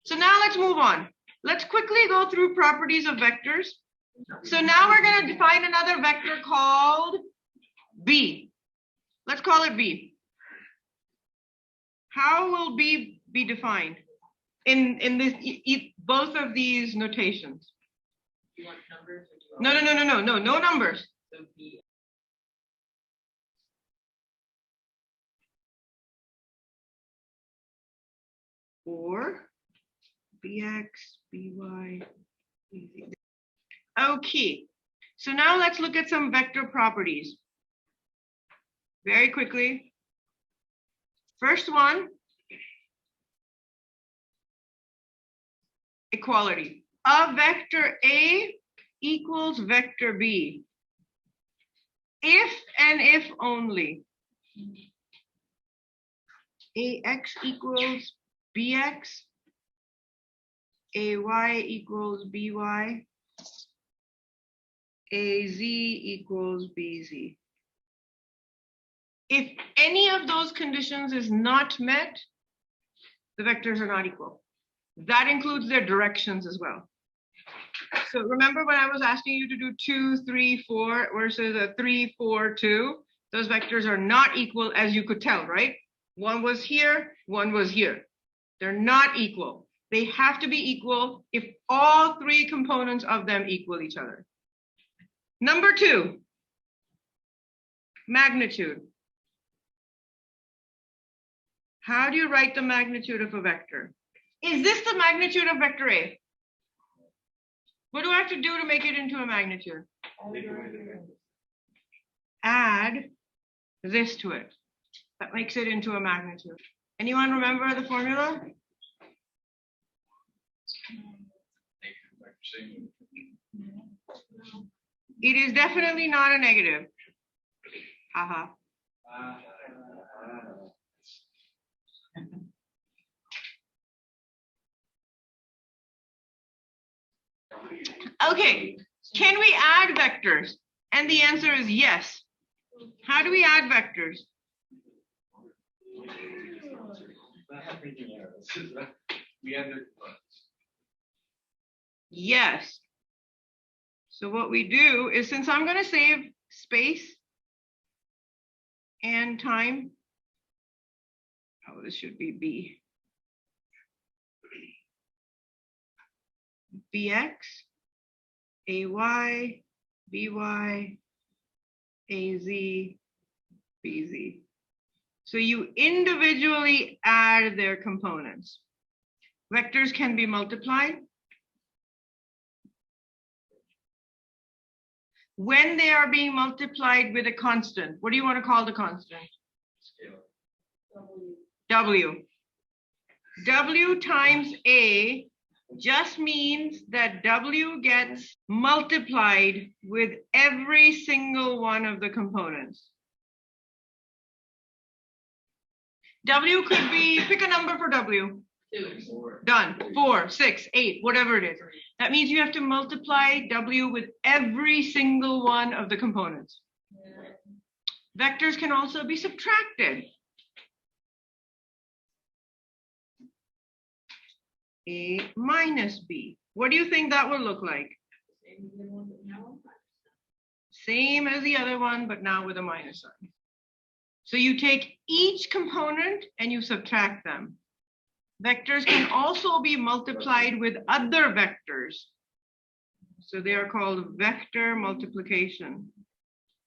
So now let's move on. Let's quickly go through properties of vectors. So now we're going to define another vector called B. Let's call it B. How will B be defined in this both of these notations? Do you want numbers? No numbers. So B. Or bx, by, bz. Okay, so now let's look at some vector properties. Very quickly. First one, equality. A vector A equals vector B if and if only AX equals BX, AY equals BY, AZ equals BZ. If any of those conditions is not met, the vectors are not equal. That includes their directions as well. So remember when I was asking you to do 2, 3, 4 versus a 3, 4, 2, those vectors are not equal, as you could tell, right? One was here, one was here. They're not equal. They have to be equal if all three components of them equal each other. Number 2, magnitude. How do you write the magnitude of a vector? Is this the magnitude of vector A? What do I have to do to make it into a magnitude? Add this to it. That makes it into a magnitude. Anyone remember the formula? It is definitely not a negative. Haha. Okay, can we add vectors? And the answer is yes. How do we add vectors? Yes. So what we do is, since I'm going to save space and time, oh, this should be B. Bx, AY, BY, AZ, BZ. So you individually add their components. Vectors can be multiplied. When they are being multiplied with a constant, what do you want to call the constant? W. W times A just means that W gets multiplied with every single one of the components. W could be, pick a number for W. 2. Done. 4, 6, 8, whatever it is. That means you have to multiply W with every single one of the components. Vectors can also be subtracted. A minus B. What do you think that will look like? Same as the other one, but now with a minus sign. So you take each component and you subtract them. Vectors can also be multiplied with other vectors. So they are called vector multiplication.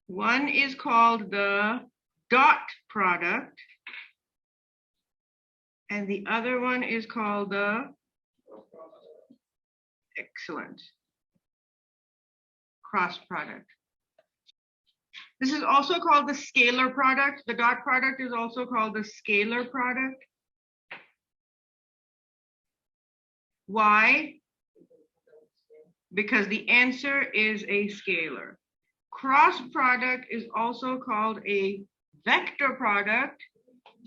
One is called the dot product, and the other one is called the excellent cross product. This is also called the scalar product. The dot product is also called the scalar product. Why? Because the answer is a scalar. Cross product is also called a vector product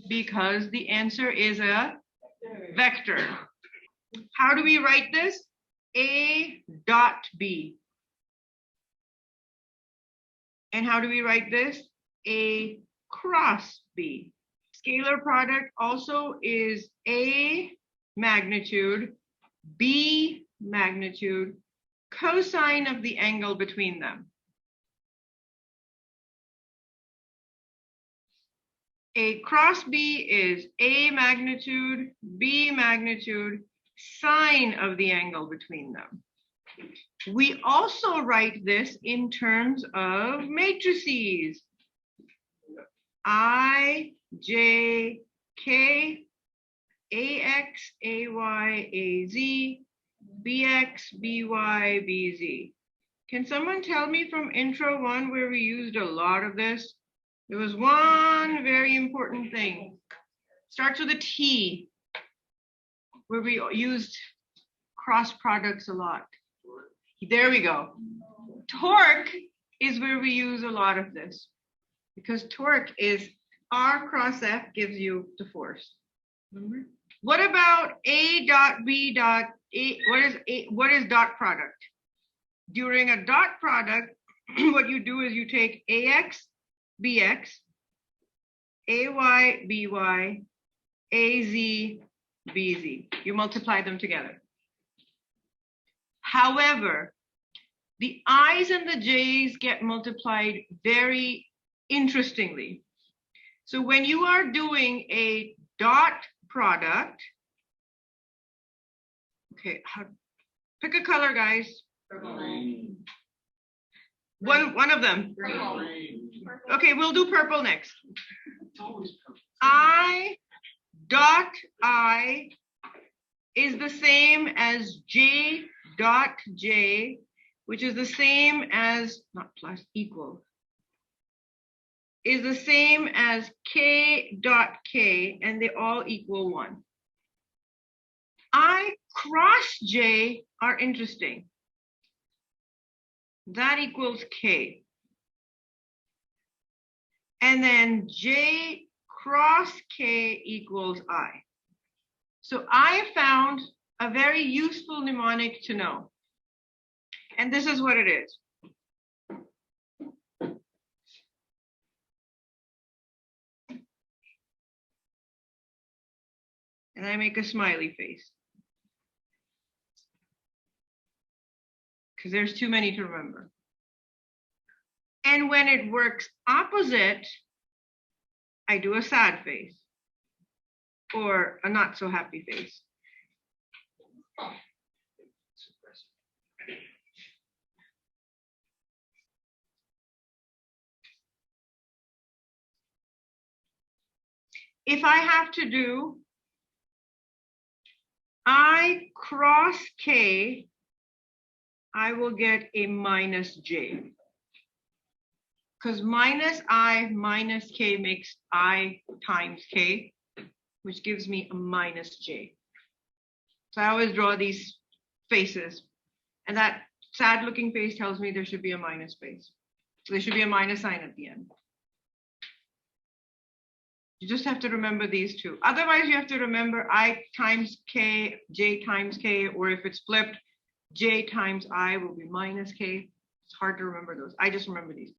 because the answer is a vector. How do we write this? A dot B. And how do we write this? A cross B. Scalar product also is a magnitude B magnitude cosine of the angle between them. A cross B is A magnitude, B magnitude, sine of the angle between them. We also write this in terms of matrices. I, J, K, AX, AY, AZ, BX, BY, BZ. Can someone tell me from intro 1 where we used a lot of this? There was one very important thing. Starts with a T, where we used cross products a lot. There we go. Torque is where we use a lot of this, because torque is R cross F gives you the force. Remember? What about A dot B dot A? What is dot product? During a dot product, what you do is you take AX, BX, AY, BY, AZ, BZ. You multiply them together. However, the I's and the J's get multiplied very interestingly. So when you are doing a dot product, okay, pick a color, guys. Green. One of them. Green. Okay, we'll do purple next. It's always purple. I dot I is the same as J dot J, which is the same as, not plus, equal, is the same as K dot K, and they all equal 1. I cross J are interesting. That equals K. And then J cross K equals I. So I found a very useful mnemonic to know. And this is what it is. And I make a smiley face, because there's too many to remember. And when it works opposite, I do a sad face or a not so happy face. If I have to do I cross K, I will get a minus J. Because minus I minus K makes I times K, which gives me a minus J. So I always draw these faces. And that sad looking face tells me there should be a minus face. So there should be a minus sign at the end. You just have to remember these two. Otherwise, you have to remember I times K, J times K, or if it's flipped, J times I will be minus K. It's hard to remember those. I just remember these.